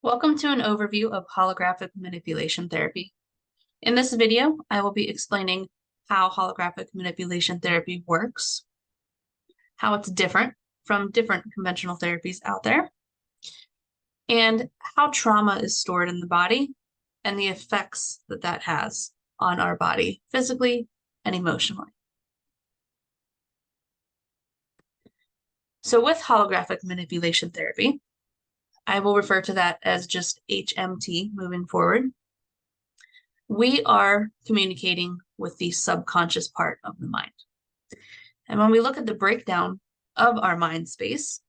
Welcome to an overview of holographic manipulation therapy. In this video, I will be explaining how holographic manipulation therapy works, how it's different from different conventional therapies out there, and how trauma is stored in the body and the effects that that has on our body physically and emotionally. So with holographic manipulation therapy, I will refer to that as just HMT moving forward. We are communicating with the subconscious part of the mind. And when we look at the breakdown of our mind space,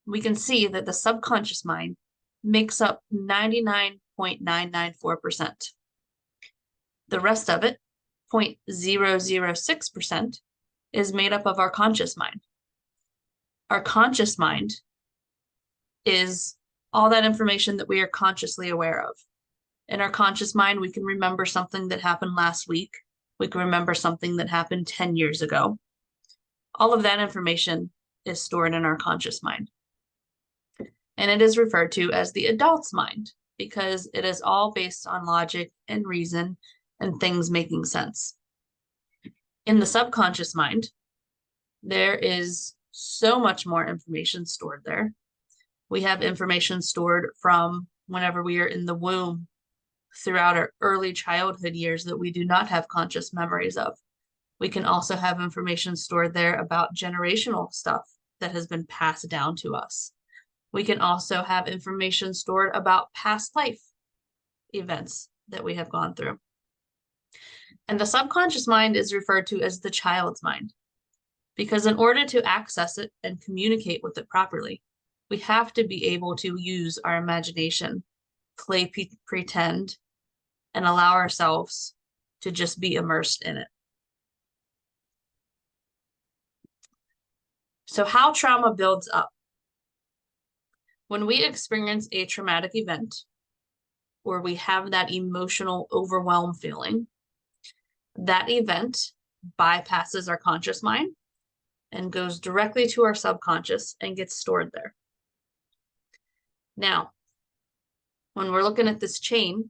we can see that the subconscious mind makes up 99.994%. The rest of it, 0.006%, is made up of our conscious mind. Our conscious mind is all that information that we are consciously aware of. In our conscious mind, we can remember something that happened last week. We can remember something that happened 10 years ago. All of that information is stored in our conscious mind. And it is referred to as the adult's mind because it is all based on logic and reason and things making sense. In the subconscious mind, there is so much more information stored there. We have information stored from whenever we are in the womb throughout our early childhood years that we do not have conscious memories of. We can also have information stored there about generational stuff that has been passed down to us. We can also have information stored about past life events that we have gone through. And the subconscious mind is referred to as the child's mind, because in order to access it and communicate with it properly, we have to be able to use our imagination, play pretend, and allow ourselves to just be immersed in it. So how trauma builds up. When we experience a traumatic event, or we have that emotional overwhelm feeling, that event bypasses our conscious mind and goes directly to our subconscious and gets stored there. Now, when we're looking at this chain,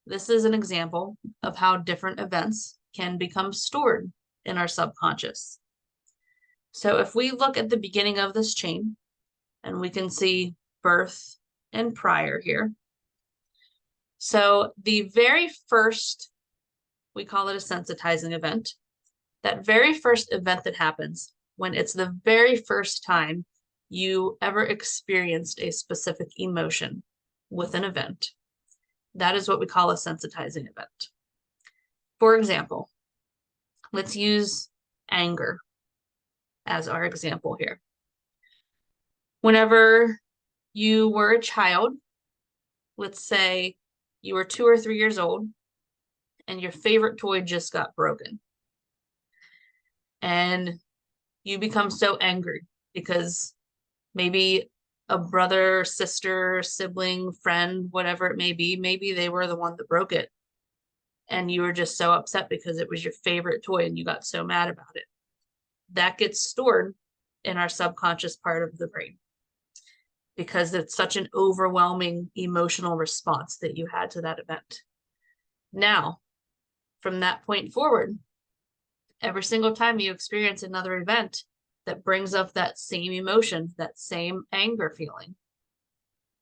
this is an example of how different events can become stored in our subconscious. So if we look at the beginning of this chain, and we can see birth and prior here. So the very first, we call it a sensitizing event. That very first event that happens when it's the very first time you ever experienced a specific emotion with an event. That is what we call a sensitizing event. For example, let's use anger as our example here. Whenever you were a child, let's say you were 2 or 3 years old, and your favorite toy just got broken. And you become so angry because maybe a brother, sister, sibling, friend, whatever it may be, maybe they were the one that broke it. And you were just so upset because it was your favorite toy and you got so mad about it. That gets stored in our subconscious part of the brain because it's such an overwhelming emotional response that you had to that event. Now, from that point forward, every single time you experience another event that brings up that same emotion, that same anger feeling,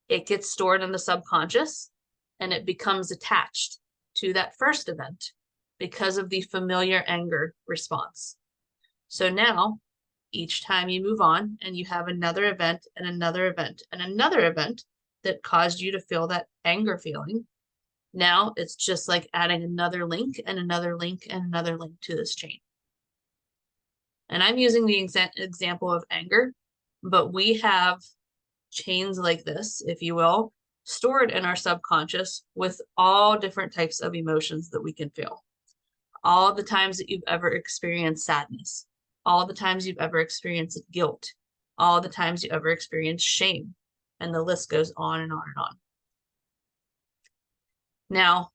it gets stored in the subconscious and it becomes attached to that first event because of the familiar anger response. So now, each time you move on and you have another event and another event and another event that caused you to feel that anger feeling, now it's just like adding another link and another link and another link to this chain. And I'm using the example of anger, but we have chains like this, if you will, stored in our subconscious with all different types of emotions that we can feel. All the times that you've ever experienced sadness, all the times you've ever experienced guilt, all the times you ever experienced shame, and the list goes on and on and on. Now,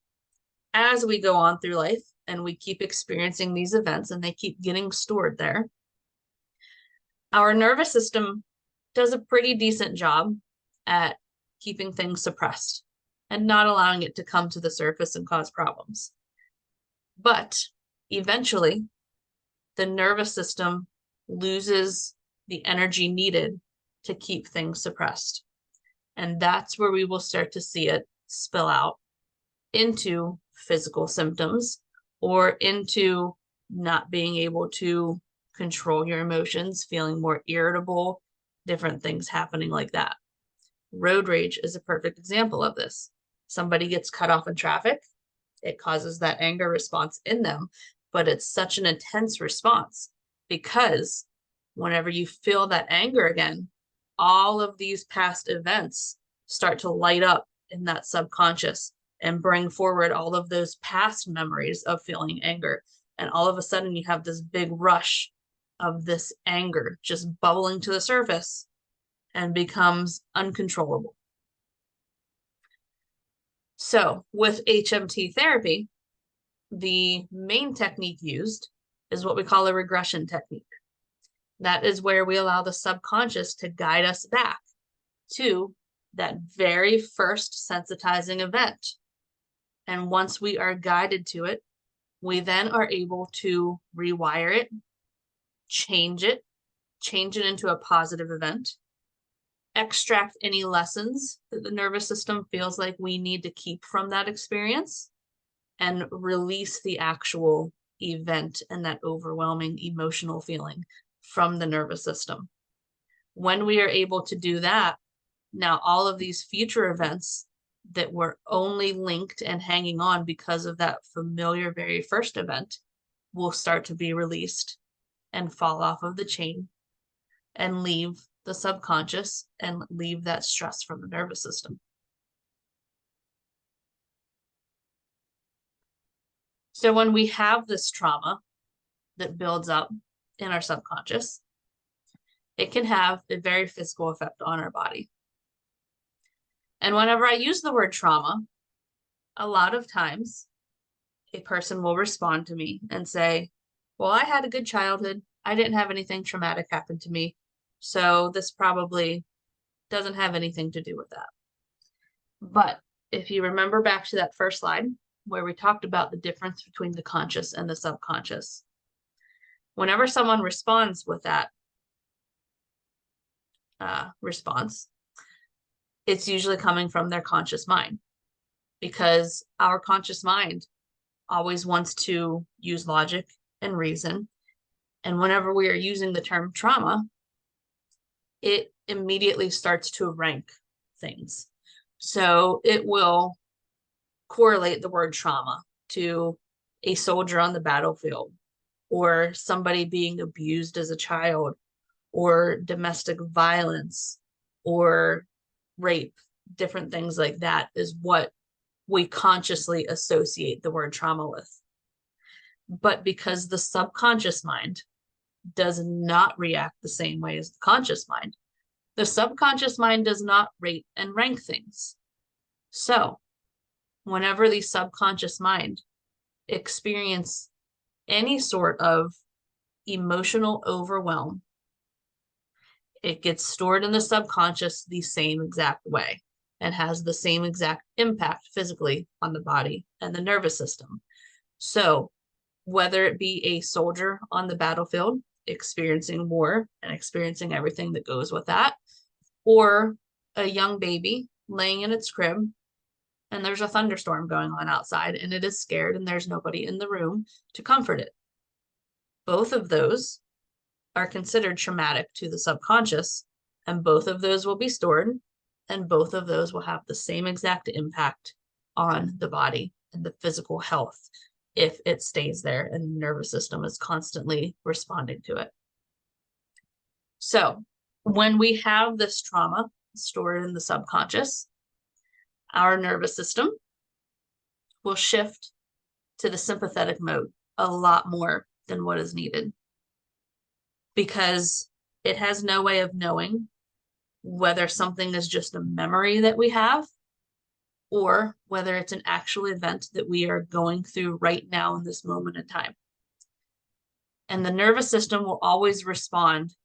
as we go on through life and we keep experiencing these events and they keep getting stored there, our nervous system does a pretty decent job at keeping things suppressed and not allowing it to come to the surface and cause problems. But eventually, the nervous system loses the energy needed to keep things suppressed. And that's where we will start to see it spill out into physical symptoms or into not being able to control your emotions, feeling more irritable, different things happening like that. Road rage is a perfect example of this. Somebody gets cut off in traffic, it causes that anger response in them, but it's such an intense response because whenever you feel that anger again, all of these past events start to light up in that subconscious and bring forward all of those past memories of feeling anger. And all of a sudden you have this big rush of this anger just bubbling to the surface and becomes uncontrollable. So with HMT therapy, the main technique used is what we call a regression technique. That is where we allow the subconscious to guide us back to that very first sensitizing event. And once we are guided to it, we then are able to rewire it, change it into a positive event, extract any lessons that the nervous system feels like we need to keep from that experience, and release the actual event and that overwhelming emotional feeling from the nervous system. When we are able to do that, now all of these future events that were only linked and hanging on because of that familiar very first event will start to be released and fall off of the chain and leave the subconscious and leave that stress from the nervous system. So when we have this trauma that builds up in our subconscious, it can have a very physical effect on our body. And whenever I use the word trauma, a lot of times a person will respond to me and say, well, I had a good childhood. I didn't have anything traumatic happen to me. So this probably doesn't have anything to do with that. But if you remember back to that first slide where we talked about the difference between the conscious and the subconscious, whenever someone responds with that response, it's usually coming from their conscious mind, because our conscious mind always wants to use logic and reason. And whenever we are using the term trauma, it immediately starts to rank things. So it will correlate the word trauma to a soldier on the battlefield, or somebody being abused as a child, or domestic violence, or rape. Different things like that is what we consciously associate the word trauma with. But because the subconscious mind does not react the same way as the conscious mind, the subconscious mind does not rate and rank things. So whenever the subconscious mind experience any sort of emotional overwhelm, it gets stored in the subconscious the same exact way and has the same exact impact physically on the body and the nervous system. So whether it be a soldier on the battlefield experiencing war and experiencing everything that goes with that, or a young baby laying in its crib and there's a thunderstorm going on outside and it is scared and there's nobody in the room to comfort it. Both of those are considered traumatic to the subconscious, and both of those will be stored, and both of those will have the same exact impact on the body and the physical health if it stays there and the nervous system is constantly responding to it. So when we have this trauma stored in the subconscious, our nervous system will shift to the sympathetic mode a lot more than what is needed, because it has no way of knowing whether something is just a memory that we have or whether it's an actual event that we are going through right now in this moment in time. And the nervous system will always respond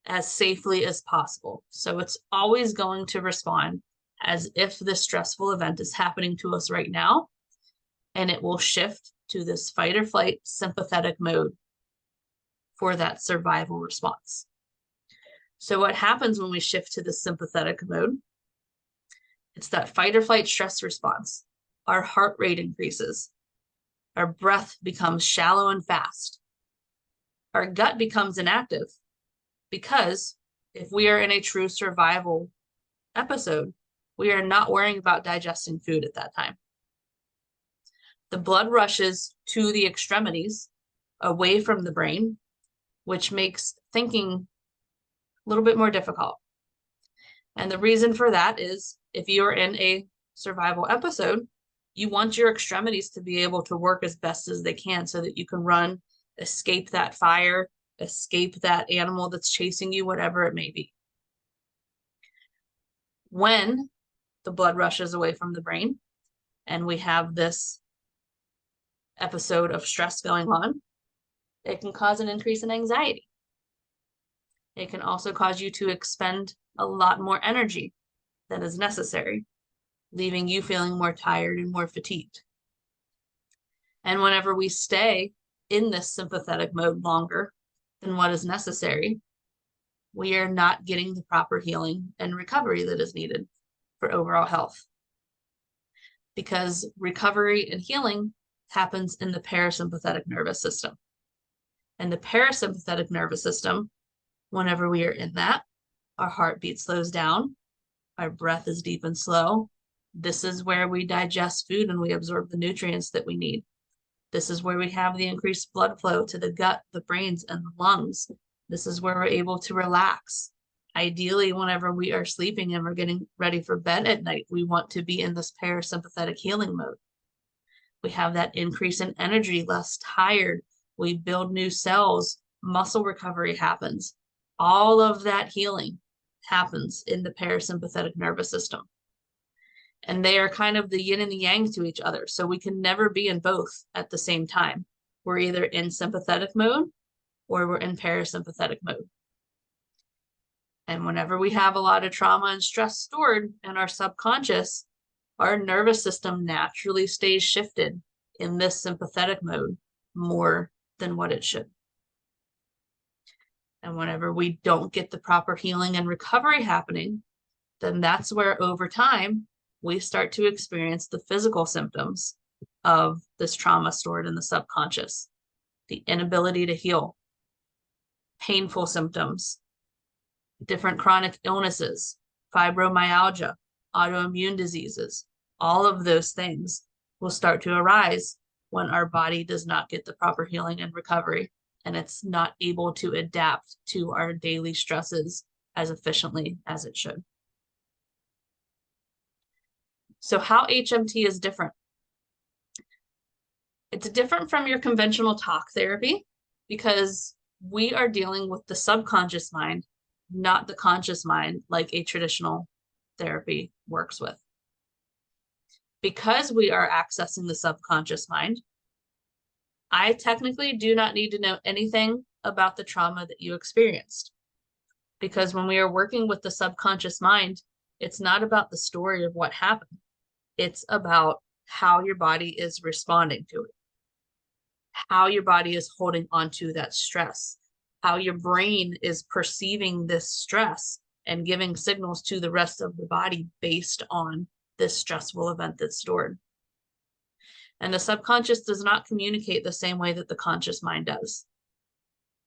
as safely as possible. So it's always going to respond as if this stressful event is happening to us right now, and it will shift to this fight or flight sympathetic mode for that survival response. So what happens when we shift to the sympathetic mode? It's that fight or flight stress response. Our heart rate increases. Our breath becomes shallow and fast. Our gut becomes inactive, because if we are in a true survival episode, we are not worrying about digesting food at that time. The blood rushes to the extremities, away from the brain, which makes thinking a little bit more difficult. And the reason for that is, if you are in a survival episode, you want your extremities to be able to work as best as they can so that you can run, escape that fire, escape that animal that's chasing you, whatever it may be. When the blood rushes away from the brain and we have this episode of stress going on, it can cause an increase in anxiety. It can also cause you to expend a lot more energy than is necessary, leaving you feeling more tired and more fatigued. And whenever we stay in this sympathetic mode longer than what is necessary, we are not getting the proper healing and recovery that is needed for overall health. Because recovery and healing happens in the parasympathetic nervous system. And the parasympathetic nervous system, whenever we are in that, our heartbeat slows down, our breath is deep and slow. This is where we digest food and we absorb the nutrients that we need. This is where we have the increased blood flow to the gut, the brains, and the lungs. This is where we're able to relax. Ideally, whenever we are sleeping and we're getting ready for bed at night, we want to be in this parasympathetic healing mode. We have that increase in energy, less tired. We build new cells, muscle recovery happens. All of that healing happens in the parasympathetic nervous system. And they are kind of the yin and the yang to each other. So we can never be in both at the same time. We're either in sympathetic mode or we're in parasympathetic mode. And whenever we have a lot of trauma and stress stored in our subconscious, our nervous system naturally stays shifted in this sympathetic mode more than what it should. And whenever we don't get the proper healing and recovery happening, then that's where over time we start to experience the physical symptoms of this trauma stored in the subconscious. The inability to heal, painful symptoms, different chronic illnesses, fibromyalgia, autoimmune diseases, all of those things will start to arise when our body does not get the proper healing and recovery, and it's not able to adapt to our daily stresses as efficiently as it should. So how HMT is different? It's different from your conventional talk therapy because we are dealing with the subconscious mind, not the conscious mind like a traditional therapy works with. Because we are accessing the subconscious mind, I technically do not need to know anything about the trauma that you experienced. Because when we are working with the subconscious mind, it's not about the story of what happened. It's about how your body is responding to it, how your body is holding onto that stress, how your brain is perceiving this stress and giving signals to the rest of the body based on this stressful event that's stored. And the subconscious does not communicate the same way that the conscious mind does.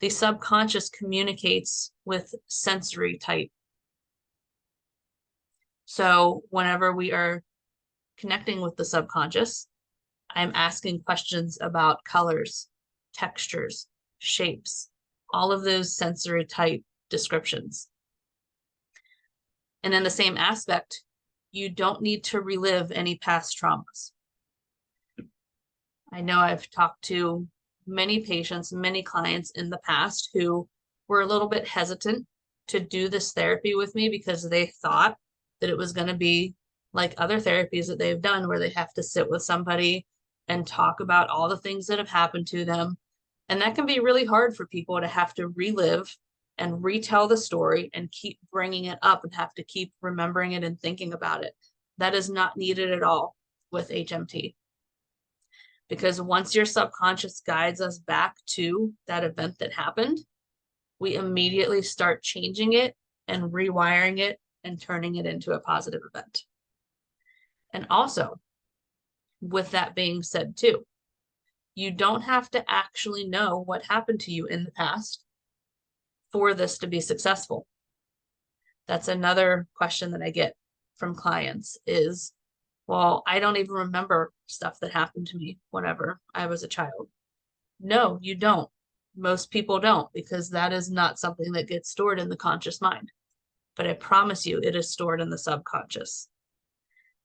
The subconscious communicates with sensory type. So whenever we are connecting with the subconscious, I'm asking questions about colors, textures, shapes, all of those sensory type descriptions. And in the same aspect, you don't need to relive any past traumas. I know I've talked to many patients, many clients in the past who were a little bit hesitant to do this therapy with me because they thought that it was going to be like other therapies that they've done where they have to sit with somebody and talk about all the things that have happened to them. And that can be really hard for people to have to relive and retell the story and keep bringing it up and have to keep remembering it and thinking about it. That is not needed at all with HMT. Because once your subconscious guides us back to that event that happened, we immediately start changing it and rewiring it and turning it into a positive event. And also, with that being said too, you don't have to actually know what happened to you in the past for this to be successful. That's another question that I get from clients is, well, I don't even remember stuff that happened to me whenever I was a child. No, you don't. Most people don't, because that is not something that gets stored in the conscious mind. But I promise you, it is stored in the subconscious.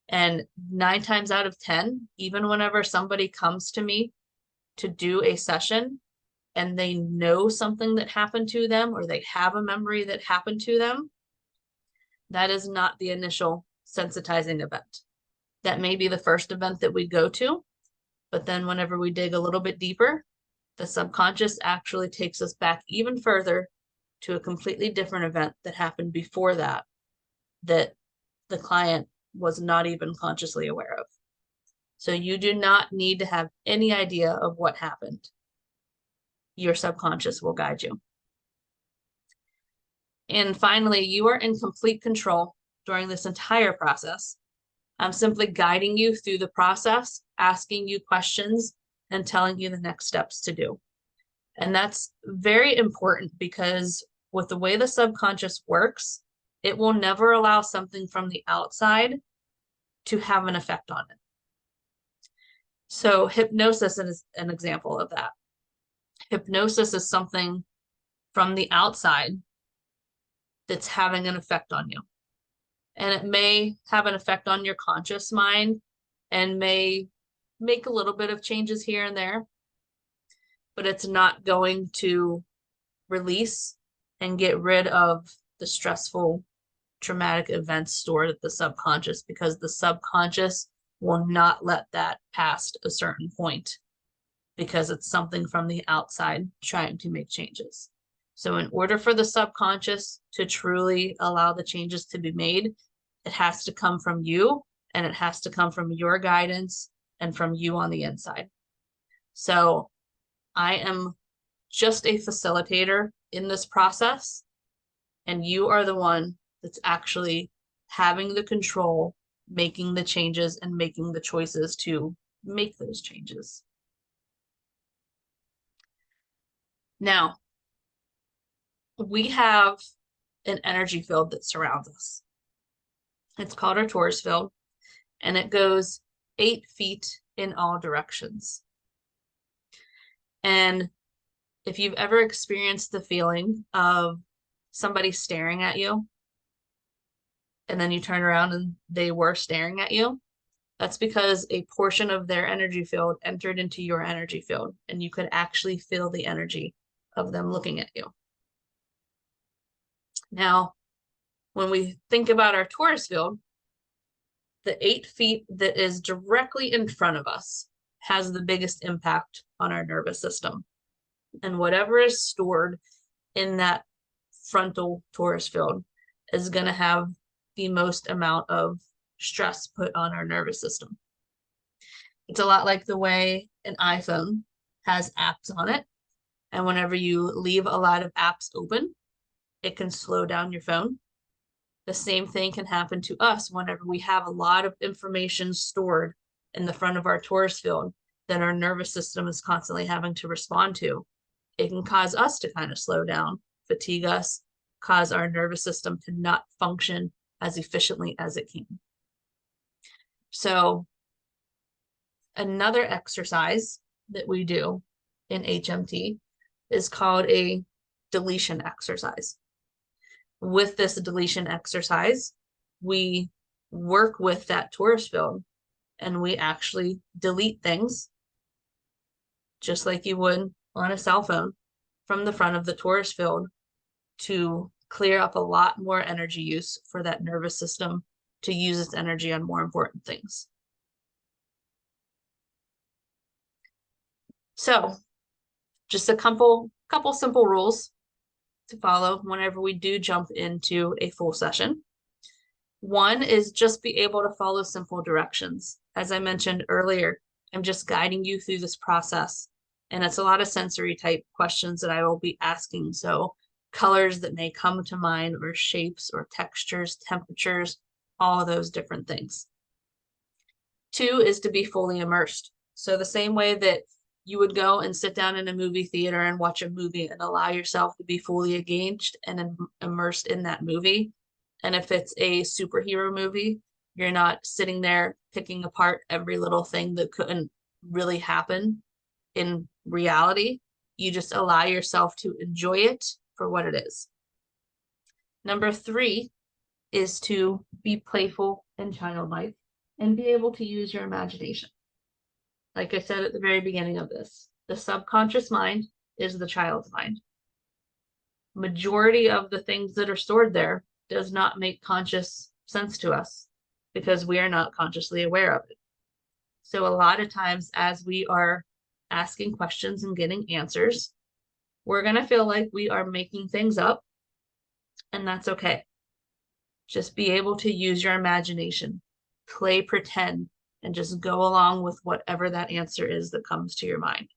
And 9 times out of 10, even whenever somebody comes to me to do a session and they know something that happened to them or they have a memory that happened to them, that is not the initial sensitizing event. That may be the first event that we go to, but then whenever we dig a little bit deeper, the subconscious actually takes us back even further to a completely different event that happened before that, that the client was not even consciously aware of. So you do not need to have any idea of what happened. Your subconscious will guide you. And finally, you are in complete control during this entire process. I'm simply guiding you through the process, asking you questions, and telling you the next steps to do. And that's very important because with the way the subconscious works, it will never allow something from the outside to have an effect on it. So hypnosis is an example of that. Hypnosis is something from the outside that's having an effect on you. And it may have an effect on your conscious mind and may make a little bit of changes here and there, but it's not going to release and get rid of the stressful, traumatic events stored at the subconscious, because the subconscious will not let that past a certain point because it's something from the outside trying to make changes. So in order for the subconscious to truly allow the changes to be made, it has to come from you, and it has to come from your guidance and from you on the inside. So I am just a facilitator in this process, and you are the one that's actually having the control, making the changes, and making the choices to make those changes. Now, we have an energy field that surrounds us. It's called our torus field, and it goes 8 feet in all directions. And if you've ever experienced the feeling of somebody staring at you, and then you turn around and they were staring at you, that's because a portion of their energy field entered into your energy field, and you could actually feel the energy of them looking at you. Now, when we think about our torus field, the 8 feet that is directly in front of us has the biggest impact on our nervous system. And whatever is stored in that frontal torus field is going to have the most amount of stress put on our nervous system. It's a lot like the way an iPhone has apps on it. And whenever you leave a lot of apps open, it can slow down your phone. The same thing can happen to us whenever we have a lot of information stored in the front of our torus field that our nervous system is constantly having to respond to. It can cause us to kind of slow down, fatigue us, cause our nervous system to not function as efficiently as it can. So another exercise that we do in HMT is called a deletion exercise. With this deletion exercise, we work with that torus field and we actually delete things just like you would on a cell phone from the front of the torus field to clear up a lot more energy use for that nervous system to use its energy on more important things. So just a couple simple rules to follow whenever we do jump into a full session. One is just be able to follow simple directions. As I mentioned earlier, I'm just guiding you through this process. And it's a lot of sensory type questions that I will be asking. So colors that may come to mind, or shapes or textures, temperatures, all of those different things. Two is to be fully immersed. So the same way that you would go and sit down in a movie theater and watch a movie and allow yourself to be fully engaged and immersed in that movie. And if it's a superhero movie, you're not sitting there picking apart every little thing that couldn't really happen in reality. You just allow yourself to enjoy it for what it is. Number three is to be playful and childlike and be able to use your imagination. Like I said at the very beginning of this, the subconscious mind is the child's mind. Majority of the things that are stored there does not make conscious sense to us because we are not consciously aware of it. So a lot of times as we are asking questions and getting answers, we're going to feel like we are making things up, and that's okay. Just be able to use your imagination, play pretend, and just go along with whatever that answer is that comes to your mind.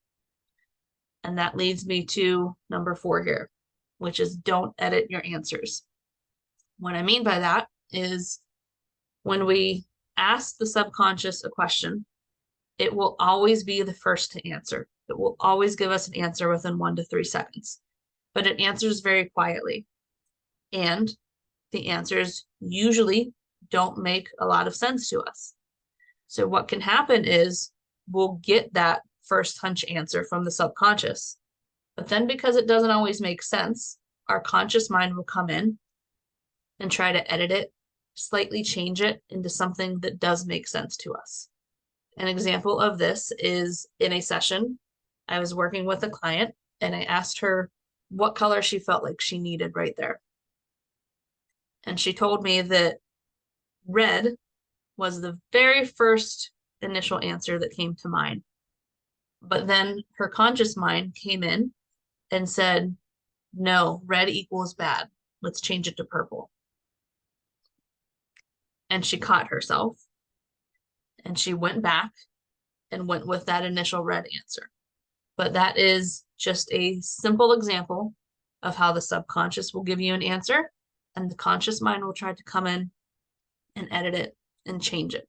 And that leads me to number 4 here, which is don't edit your answers. What I mean by that is when we ask the subconscious a question, it will always be the first to answer. It will always give us an answer within 1 to 3 seconds, but it answers very quietly. And the answers usually don't make a lot of sense to us. So what can happen is we'll get that first hunch answer from the subconscious, but then because it doesn't always make sense, our conscious mind will come in and try to edit it, slightly change it into something that does make sense to us. An example of this is in a session, I was working with a client and I asked her what color she felt like she needed right there. And she told me that red was the very first initial answer that came to mind. But then her conscious mind came in and said, no, red equals bad. Let's change it to purple. And she caught herself and she went back and went with that initial red answer. But that is just a simple example of how the subconscious will give you an answer and the conscious mind will try to come in and edit it and change it.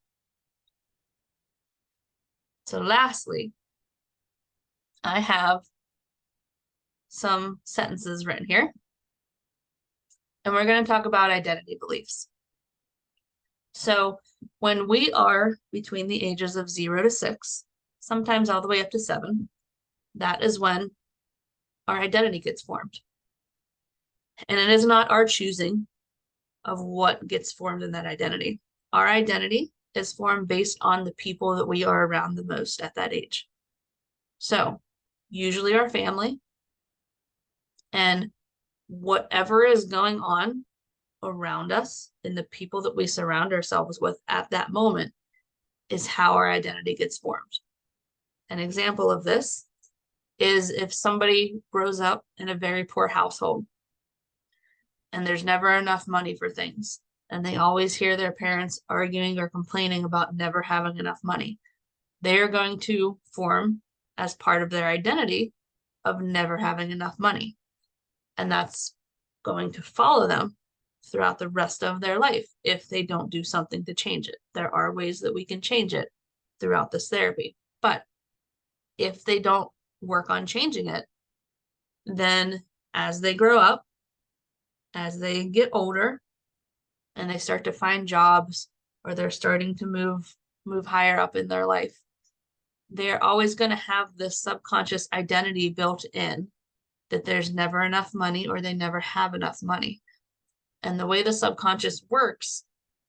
So lastly, I have some sentences written here, and we're going to talk about identity beliefs. So when we are between the ages of 0 to 6, sometimes all the way up to 7, that is when our identity gets formed. And it is not our choosing of what gets formed in that identity. Our identity is formed based on the people that we are around the most at that age. So usually our family, and whatever is going on around us and the people that we surround ourselves with at that moment is how our identity gets formed. An example of this is if somebody grows up in a very poor household and there's never enough money for things, and they always hear their parents arguing or complaining about never having enough money, they are going to form as part of their identity of never having enough money. And that's going to follow them throughout the rest of their life if they don't do something to change it. There are ways that we can change it throughout this therapy. But if they don't work on changing it, then as they grow up, as they get older, and they start to find jobs or they're starting to move higher up in their life, they're always going to have this subconscious identity built in that there's never enough money or they never have enough money. And the way the subconscious works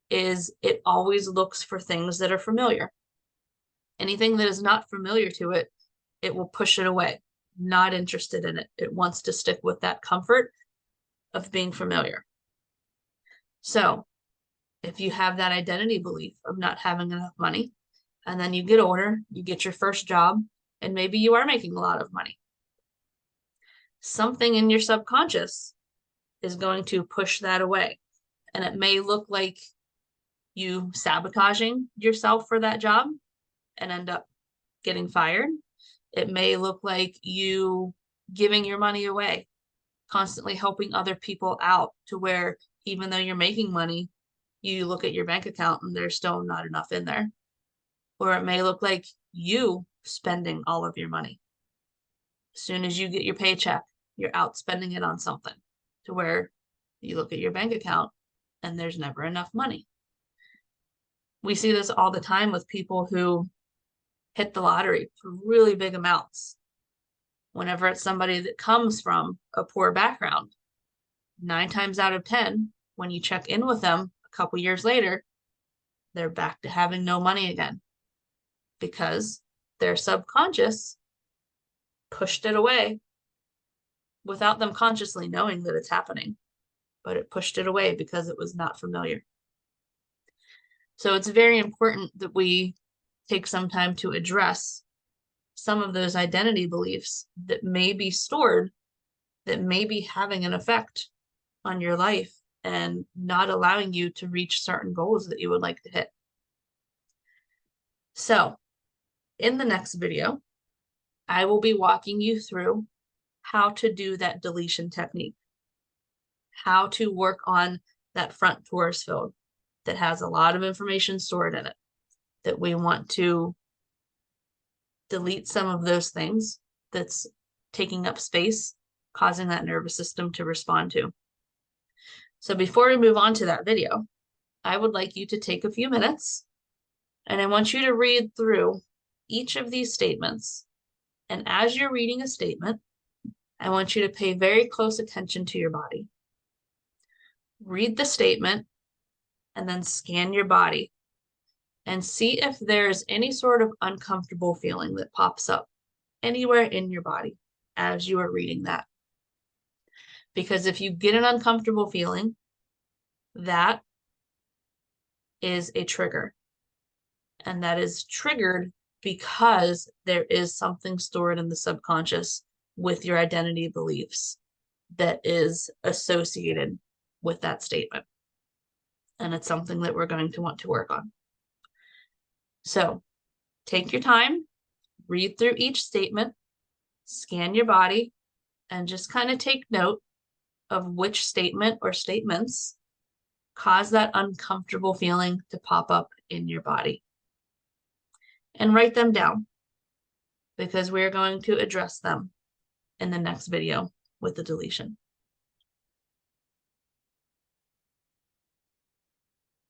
is it always looks for things that are familiar. Anything that is not familiar to it, it will push it away, not interested in it. It wants to stick with that comfort of being familiar. So if you have that identity belief of not having enough money, and then you get older, you get your first job, and maybe you are making a lot of money, something in your subconscious is going to push that away. And it may look like you sabotaging yourself for that job and end up getting fired. It may look like you giving your money away, constantly helping other people out to where even though you're making money, you look at your bank account and there's still not enough in there. Or it may look like you spending all of your money. As soon as you get your paycheck, you're out spending it on something to where you look at your bank account and there's never enough money. We see this all the time with people who hit the lottery for really big amounts. Whenever it's somebody that comes from a poor background, 9 times out of 10, when you check in with them a couple years later, they're back to having no money again because their subconscious pushed it away without them consciously knowing that it's happening, but it pushed it away because it was not familiar. So it's very important that we take some time to address some of those identity beliefs that may be stored, that may be having an effect on your life and not allowing you to reach certain goals that you would like to hit. So in the next video, I will be walking you through how to do that deletion technique, how to work on that front torus field that has a lot of information stored in it, that we want to delete some of those things that's taking up space, causing that nervous system to respond to. So before we move on to that video, I would like you to take a few minutes and I want you to read through each of these statements. And as you're reading a statement, I want you to pay very close attention to your body. Read the statement and then scan your body and see if there's any sort of uncomfortable feeling that pops up anywhere in your body as you are reading that. Because if you get an uncomfortable feeling, that is a trigger. And that is triggered because there is something stored in the subconscious with your identity beliefs that is associated with that statement. And it's something that we're going to want to work on. So take your time, read through each statement, scan your body, and just kind of take note of which statement or statements cause that uncomfortable feeling to pop up in your body. And write them down because we're going to address them in the next video with the deletion.